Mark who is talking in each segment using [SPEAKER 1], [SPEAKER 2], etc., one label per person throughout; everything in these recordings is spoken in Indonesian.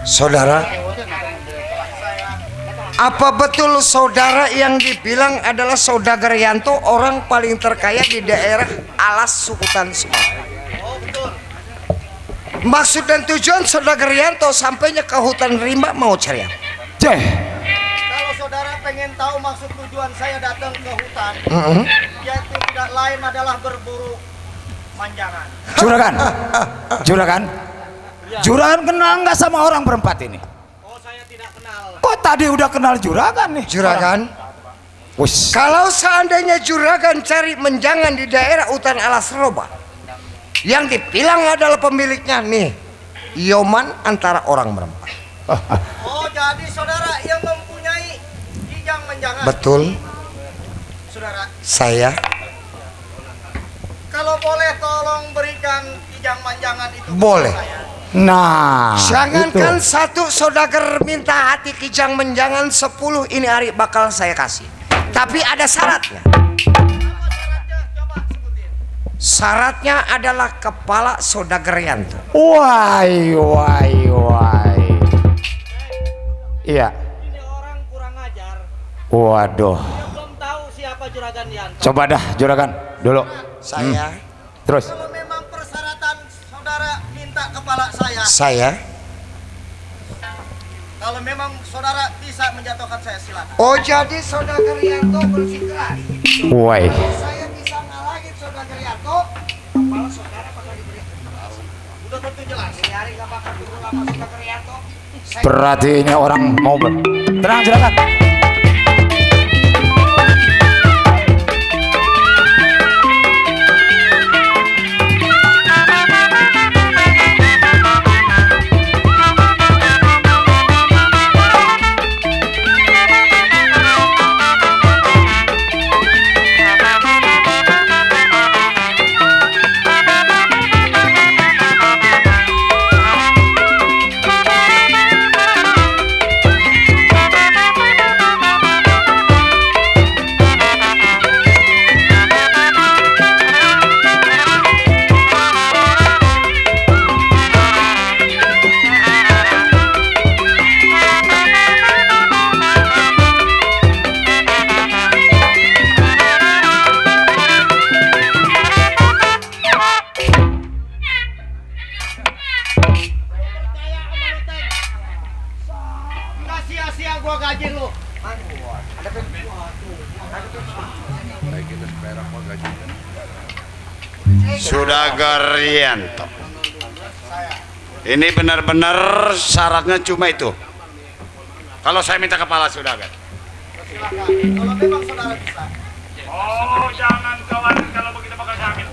[SPEAKER 1] Saudara, apa betul saudara yang dibilang adalah Saudagar Yanto orang paling terkaya di daerah Alas Sukutan Sumatera? Maksud dan tujuan Saudagar Yanto sampainya ke hutan rimba mau cari apa?
[SPEAKER 2] Kalau saudara pengen tahu maksud tujuan saya datang ke hutan, yaitu tidak lain adalah berburu manjangan.
[SPEAKER 3] Juragan kenal nggak sama orang berempat ini?
[SPEAKER 2] Oh, saya tidak kenal.
[SPEAKER 3] Kok tadi udah kenal Juragan nih?
[SPEAKER 1] Juragan, kalau seandainya Juragan cari menjangan di daerah hutan Alas Roba, yang dibilang adalah pemiliknya nih Yoman antara orang berempat.
[SPEAKER 2] Oh, jadi saudara yang mempunyai kijang menjangan.
[SPEAKER 1] Betul.
[SPEAKER 2] Saudara,
[SPEAKER 1] Saya.
[SPEAKER 2] kalau boleh tolong berikan kijang manjangan itu.
[SPEAKER 1] Boleh.
[SPEAKER 2] Saya.
[SPEAKER 3] Nah,
[SPEAKER 1] Jangankan
[SPEAKER 3] itu.
[SPEAKER 1] satu saudagar minta hati kijang menjangan 10 ini hari bakal saya kasih. Tapi ada syaratnya.
[SPEAKER 2] Apa syaratnya? Coba sebutin.
[SPEAKER 1] Syaratnya adalah kepala Saudagar Yanto.
[SPEAKER 3] Wai. Iya.
[SPEAKER 2] Ini orang kurang ajar.
[SPEAKER 3] Waduh.
[SPEAKER 2] Dia belum tahu siapa Juragan Yanto.
[SPEAKER 3] Coba dah Juragan dulu.
[SPEAKER 1] Saya.
[SPEAKER 3] Terus.
[SPEAKER 2] Kalau memang persyaratan saudara minta kepala saya, kalau memang saudara bisa menjatuhkan saya, silakan.
[SPEAKER 1] Oh, jadi Saudagar Yanto bersikeras.
[SPEAKER 3] Wai.
[SPEAKER 1] Saya bisa ngalangin Saudagar Yanto. Kepala saudara bakal diberi.
[SPEAKER 2] Udah tentu jelas.
[SPEAKER 1] Ini hari gak bakal dulu sama Saudagar Yanto.
[SPEAKER 3] Berarti ini orang mau tenang Juragan.
[SPEAKER 2] Nggak sia-sia gua gaji lu.
[SPEAKER 4] Saudagar Yanto. Ini benar-benar syaratnya cuma itu. Kalau saya minta kepala saudagar.
[SPEAKER 2] Silakan. Kalau memang saudara bisa.
[SPEAKER 4] Oh, jangan kawan, kalau begitu bakal saya ambil.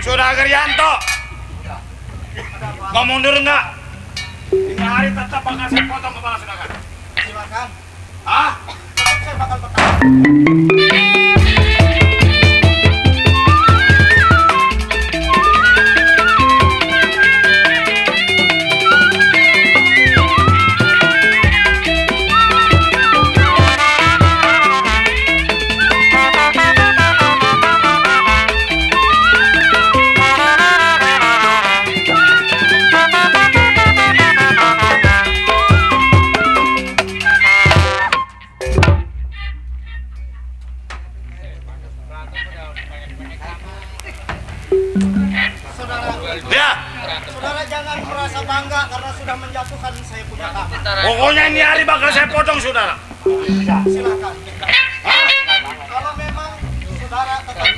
[SPEAKER 4] Saudagar Yanto, mau mundur nggak? Ini hari tetap bakal saya potong kepala saudagar.
[SPEAKER 2] Silakan.
[SPEAKER 4] Ah?
[SPEAKER 2] Tetap saya bakal bertanya. Saudara,
[SPEAKER 4] Ya,
[SPEAKER 2] saudara jangan merasa bangga karena sudah menjatuhkan saya punya kaki.
[SPEAKER 4] pokoknya ini hari bakal saya potong, saudara.
[SPEAKER 2] Silakan. Kalau memang saudara tetap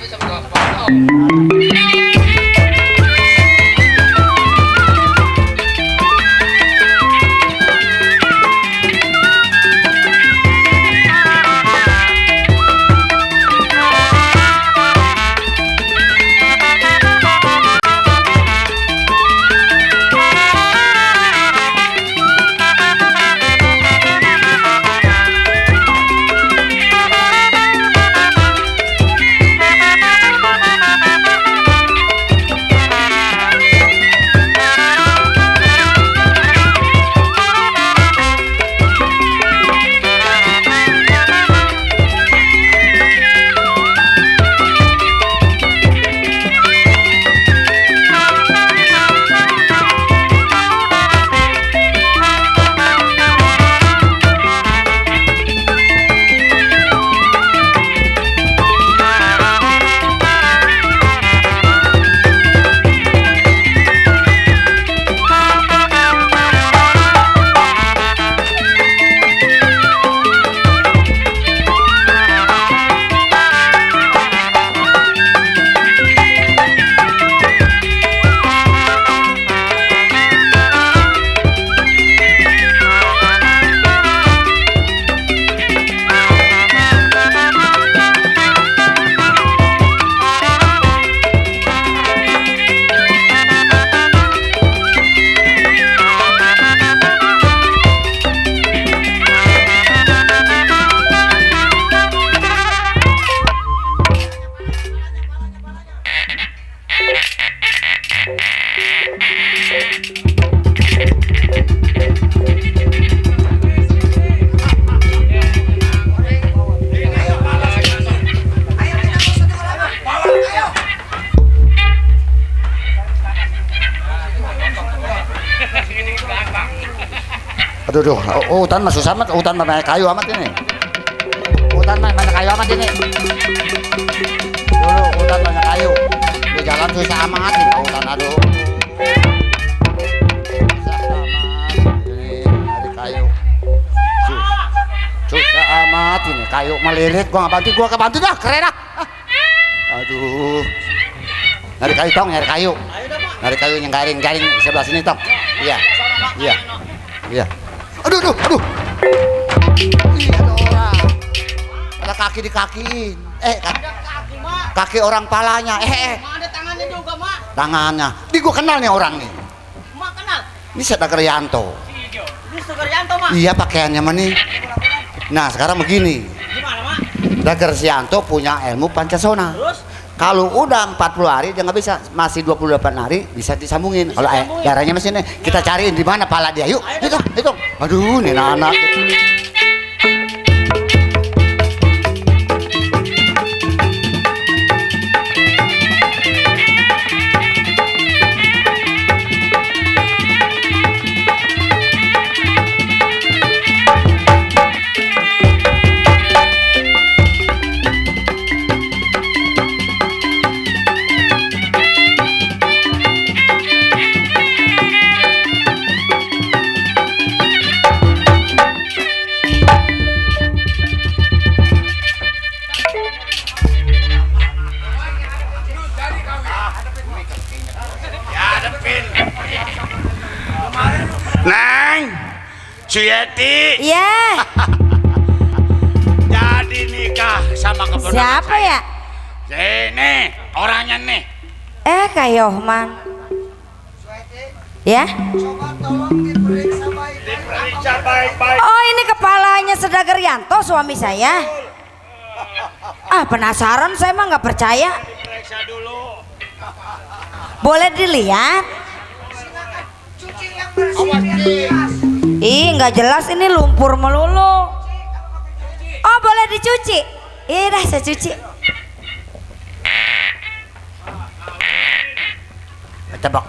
[SPEAKER 3] Aduh, hutan mah susah amat, hutan mah banyak kayu amat ini. Hutan mah banyak kayu amat ini. Dulu hutan banyak kayu. Di jalan susah amat ini hutan, aduh. Susah amat ini dari kayu. Susah amat ini kayu melilit, gua nggak bantu dah, keren dah. Aduh. Nyari kayu tong, nyari kayu. Nyari kayu yang garing-garing di sebelah sini tong. Iya. Iya. Iya. Aduh. Ih, ada orang. Ada kaki dikakiin.
[SPEAKER 2] kaki, Mak.
[SPEAKER 3] Kaki orang palanya.
[SPEAKER 2] Mak ada tangannya juga, Mak.
[SPEAKER 3] Tangannya. Di gua kenal nih orang nih.
[SPEAKER 2] Mak kenal.
[SPEAKER 3] Ini Saudara Yanto.
[SPEAKER 2] Ini Sugaryanto, Mak.
[SPEAKER 3] Iya pakaiannya mah nih. Nah sekarang begini.
[SPEAKER 2] Gimana, Mak?
[SPEAKER 3] Saudara Yanto punya ilmu Pancasona.
[SPEAKER 2] Terus
[SPEAKER 3] Kalau udah 40 hari dia nggak bisa, masih 28 hari bisa disambungin. Kalau darahnya masih nih, kita cariin di mana pala dia. Yuk, itu. Aduh, nih anak.
[SPEAKER 4] Suyeti.
[SPEAKER 5] Iya.
[SPEAKER 4] Jadi nikah sama keponakan
[SPEAKER 5] Siapa
[SPEAKER 4] saya.
[SPEAKER 5] ya?
[SPEAKER 4] Ini orangnya nih.
[SPEAKER 5] Kak Yohman. Ya?
[SPEAKER 2] coba tolong diperiksa baik-baik.
[SPEAKER 4] Diperiksa baik-baik.
[SPEAKER 5] Oh, ini kepalanya Saudara Yanto, suami saya. Penasaran, saya mah nggak percaya.
[SPEAKER 4] Diperiksa dulu.
[SPEAKER 5] Boleh dilihat?
[SPEAKER 2] Cuci yang bersih.
[SPEAKER 5] Ih, nggak jelas, ini lumpur melulu. Oh, boleh dicuci? Iya dah, saya cuci.
[SPEAKER 3] Kecebok.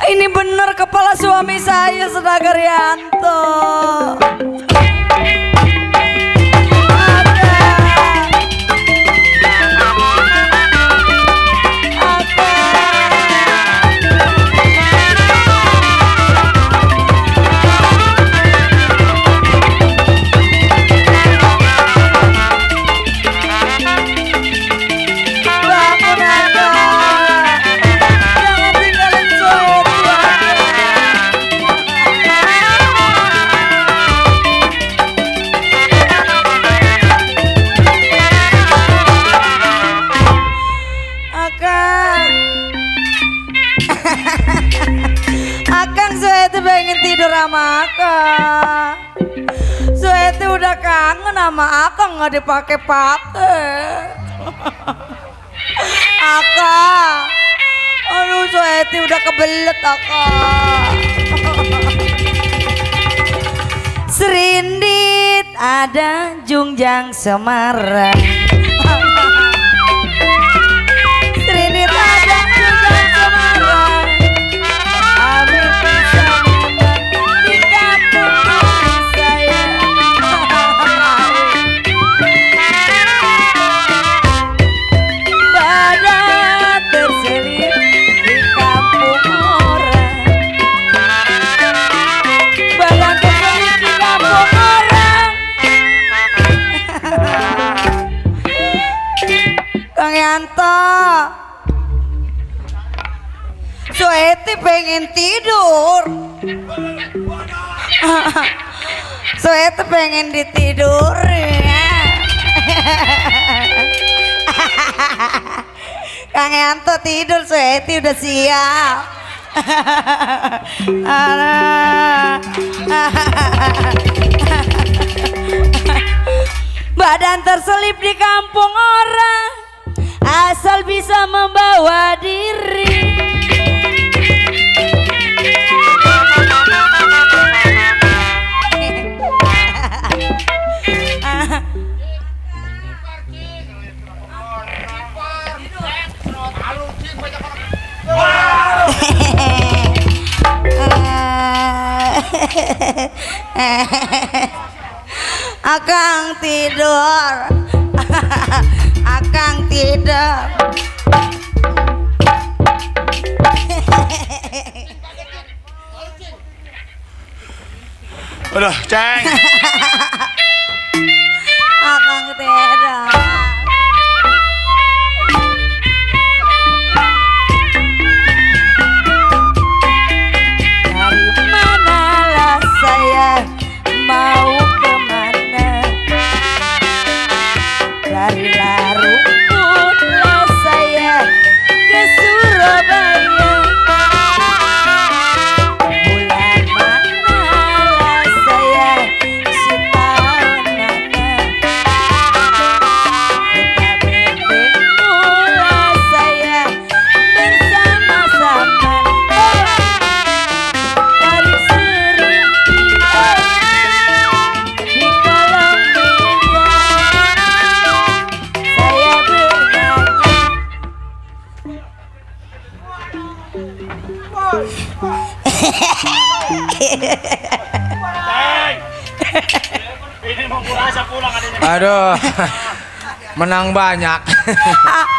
[SPEAKER 5] Ini bener kepala suami saya, Saudara Yanto. Ada. udah kangen sama Akang nggak dipakai-pakai. Akang, aduh Soeti udah kebelet Akang. Serindit ada Jungjang Semarang. Serindit ada Jungjang Semarang. Ami bisa memang di kampung saya. Badan terselip di kampung orang. Badan terselip di kampung orang. Kang Yanto, Soeti pengen tidur. Soeti pengen ditidurin. Kang Yanto tidur, Soeti udah siap. Badan terselip di kampung orang, asal bisa membawa diri. Akang tidur. Akang tidur.
[SPEAKER 4] Udah, Ceng.
[SPEAKER 5] Akang tidur. Dari manalah saya mau kemana? Dari Larumputlah saya ke Surabaya. Bulan manalah saya setahun mana? Betapa mula saya bersama-sama. Dari Serimpi di kolong meja saya bernyanyi.
[SPEAKER 4] Ceng. Ini mau kurasa pulang adanya.
[SPEAKER 6] Aduh, menang banyak.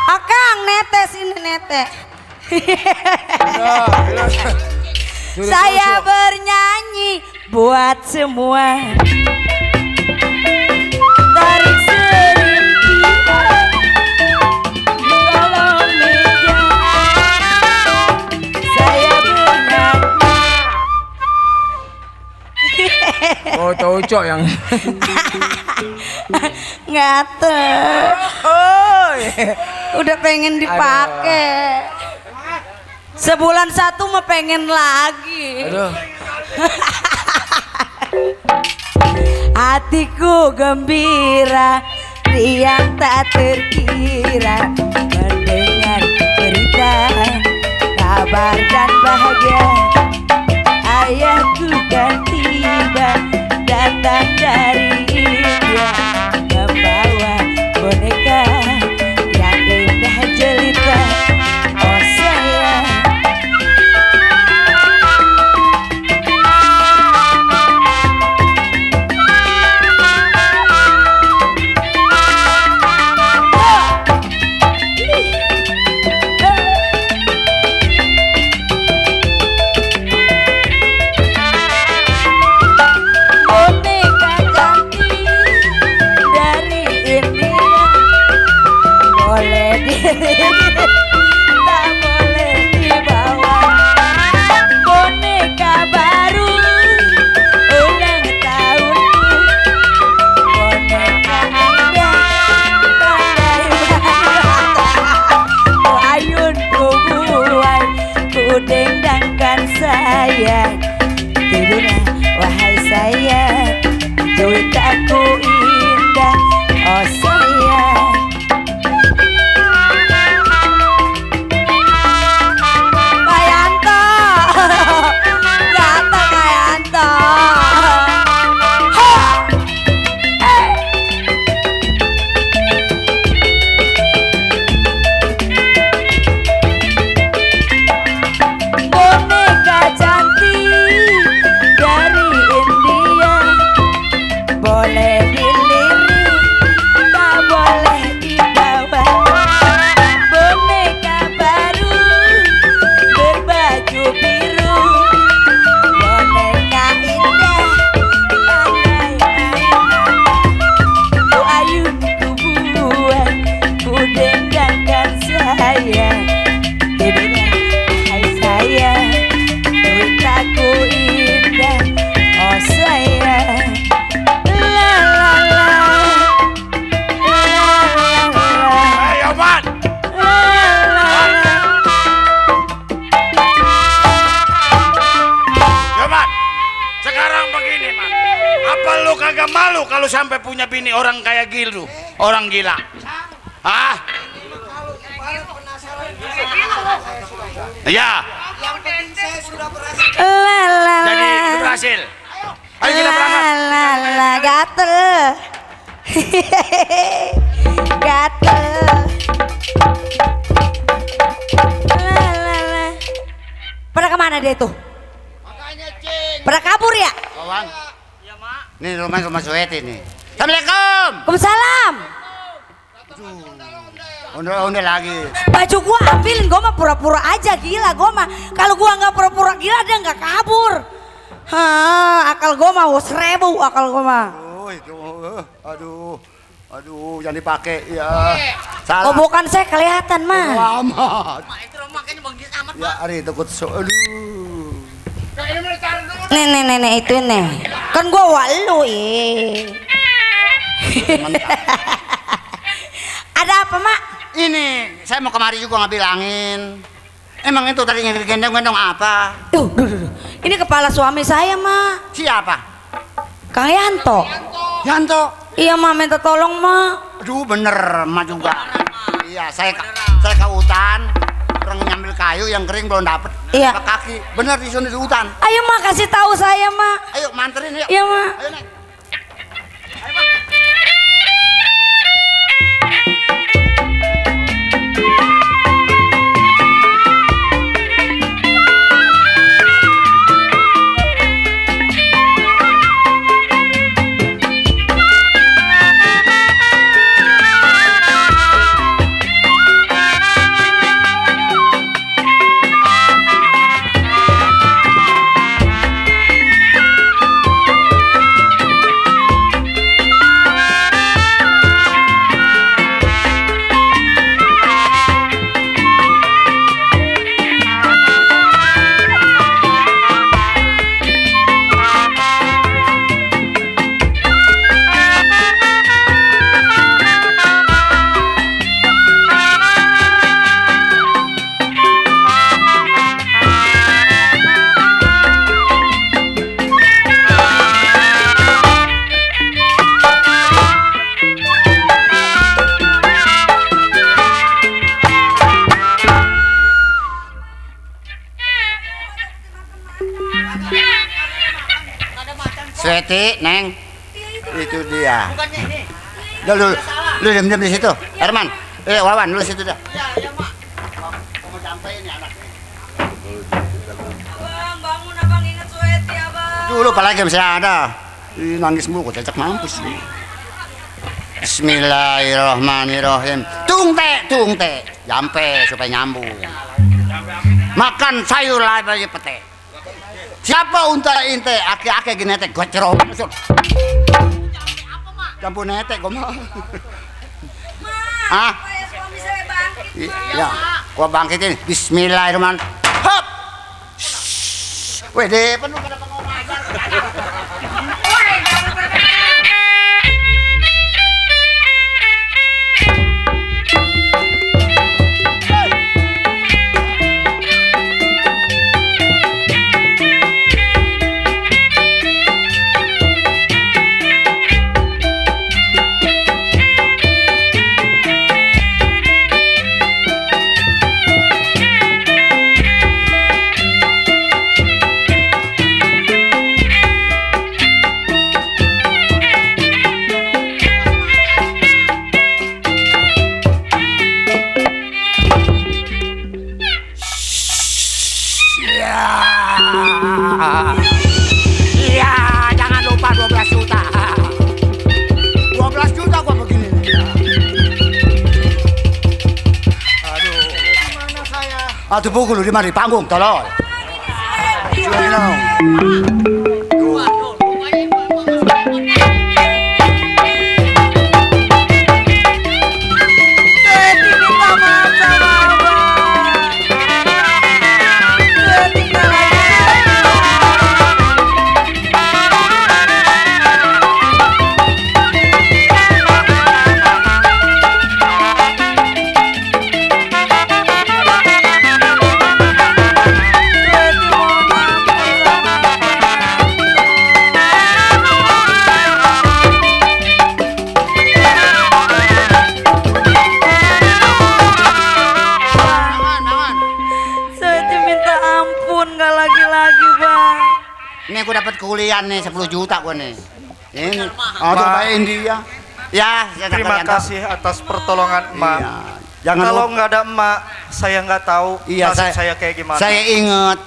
[SPEAKER 5] Akang nete sini nete.
[SPEAKER 6] Sudah,
[SPEAKER 5] Saya bernyanyi buat semua. Tarik serimpi di kolong meja. Saya bernyanyi.
[SPEAKER 6] Oh, tahu cok yang.
[SPEAKER 5] Ngater.
[SPEAKER 6] Oh, iya.
[SPEAKER 5] Udah pengen dipakai. Sebulan satu mah pengen lagi.
[SPEAKER 6] Aduh.
[SPEAKER 5] Hatiku gembira, riang tak terkira mendengar berita, kabar dan bahagia. Ayahku kan tiba datang dari India, membawa boneka yang indah jelita. Oh sayang, boneka
[SPEAKER 4] nggak malu kalau sampai punya bini orang kayak gitu, orang gila. Ah, ya.
[SPEAKER 1] Yang penting saya sudah berhasil.
[SPEAKER 4] Jadi udah berhasil. Ayo kita berangkat.
[SPEAKER 5] La gatel. Gatel. La. Pada kemana dia tuh? Pada kabur ya?
[SPEAKER 3] Kawan. Nih rumah Suweti nih. Assalamualaikum.
[SPEAKER 5] Waalaikumsalam.
[SPEAKER 3] Onde lagi.
[SPEAKER 5] Baju gua ambilin, gua mah pura-pura aja gila gua mah. Kalau gua nggak pura-pura gila dia nggak kabur. Akal gua mah 1000 akal gua mah.
[SPEAKER 3] Aduh, jangan dipakai ya. Salah.
[SPEAKER 5] Oh bukan saya kelihatan mah.
[SPEAKER 3] Amat.
[SPEAKER 2] Itu makanya bangkit amat.
[SPEAKER 3] Ya, hari takut aduh.
[SPEAKER 5] Nih itu nih. Kan gua walu Ada apa mak?
[SPEAKER 3] Ini saya mau kemari juga ngambil angin. Emang itu tadi yang digendong-gendong apa?
[SPEAKER 5] Duh. Ini kepala suami saya mak.
[SPEAKER 3] Siapa?
[SPEAKER 5] Kang Yanto.
[SPEAKER 3] Yanto.
[SPEAKER 5] Iya mak minta tolong mak.
[SPEAKER 3] Aduh bener emak juga. Iya saya ke hutan. Orang nyambil kayu yang kering belum dapet.
[SPEAKER 5] Iya.
[SPEAKER 3] Ke kaki. Bener di sini di hutan.
[SPEAKER 5] Ayo mak kasih tahu saya mak.
[SPEAKER 3] Ayo manterin yuk.
[SPEAKER 5] Iya mak.
[SPEAKER 3] Ayo naik. Suweti, Neng. Itu dia. Lu diam di situ. Herman, Wawan, lu situ dah.
[SPEAKER 2] Iya, Mak.
[SPEAKER 3] Mau sampai ini anak.
[SPEAKER 5] Abang bangun abang ingat Suweti abang.
[SPEAKER 3] Dulu apalagi masih ada. Ih, nangis mulu, kok cecak mampus nih. Bismillahirrahmanirrahim. Tung teh, jampe supaya nyambung. Makan sayur lagi pete. Siapa unta inte ake genetek gua cerok. Campur netek gua mah. Ah?
[SPEAKER 5] Supaya suami saya bangkit.
[SPEAKER 3] Ya, gua bangkitin. Bismillahirrahmanirrahim. Hop. Weh, deh, penuh kada ngomong ajar. Iya, jangan lupa 12 juta. 12 juta gua begini. Aduh.
[SPEAKER 2] Mana saya?
[SPEAKER 3] Aduh pukul di mari panggung tolong. kalian nih 10 juta gua nih. Ini untuk bayarin dia. Ya, saya
[SPEAKER 2] Terima
[SPEAKER 3] Daryanto.
[SPEAKER 2] kasih atas pertolongan emak.
[SPEAKER 3] Iya. Jangan
[SPEAKER 2] Kalau
[SPEAKER 3] lupa.
[SPEAKER 2] nggak ada emak, saya nggak tahu
[SPEAKER 3] Iya,
[SPEAKER 2] nasib saya kayak gimana.
[SPEAKER 3] Saya ingat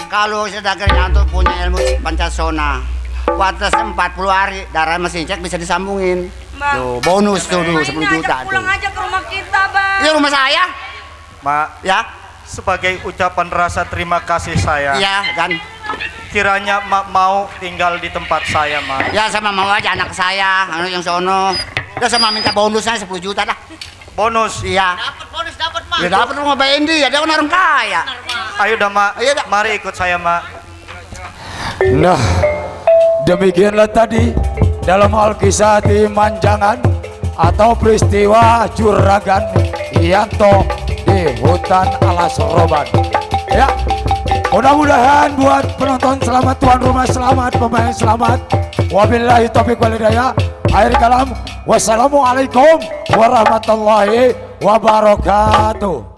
[SPEAKER 3] kalau Saudara Daryanto punya ilmu pancasona, batas 40 hari darah mesin cek bisa disambungin.
[SPEAKER 5] Bang.
[SPEAKER 3] Tuh, bonus tuh dulu 10 juta tuh.
[SPEAKER 5] Pulang aja ke rumah kita, Bang.
[SPEAKER 3] Ini rumah saya.
[SPEAKER 2] Mak,
[SPEAKER 3] Ya.
[SPEAKER 2] sebagai ucapan rasa terima kasih saya,
[SPEAKER 3] Iya, kan.
[SPEAKER 2] kiranya mak mau tinggal di tempat saya, mak.
[SPEAKER 3] Ya sama mau aja anak saya, anu yang sono. Ya sama minta bonusnya 10 juta dah.
[SPEAKER 2] Bonus.
[SPEAKER 3] Iya.
[SPEAKER 2] Dapat, mak.
[SPEAKER 3] Ya dapat rumah bayarin dia kan orang kaya.
[SPEAKER 2] Ayo dah, mak.
[SPEAKER 3] Ayo dah.
[SPEAKER 2] Mari ikut saya, mak.
[SPEAKER 7] Nah, demikianlah tadi dalam hal kisah di Manjangan atau peristiwa Juragan Yanto di hutan Alas Roban. Ya, mudah-mudahan buat penonton selamat, tuan rumah selamat, pemain selamat. Wabillahi taufiq wal hidayah. Akhir kalam, wassalamualaikum warahmatullahi wabarakatuh.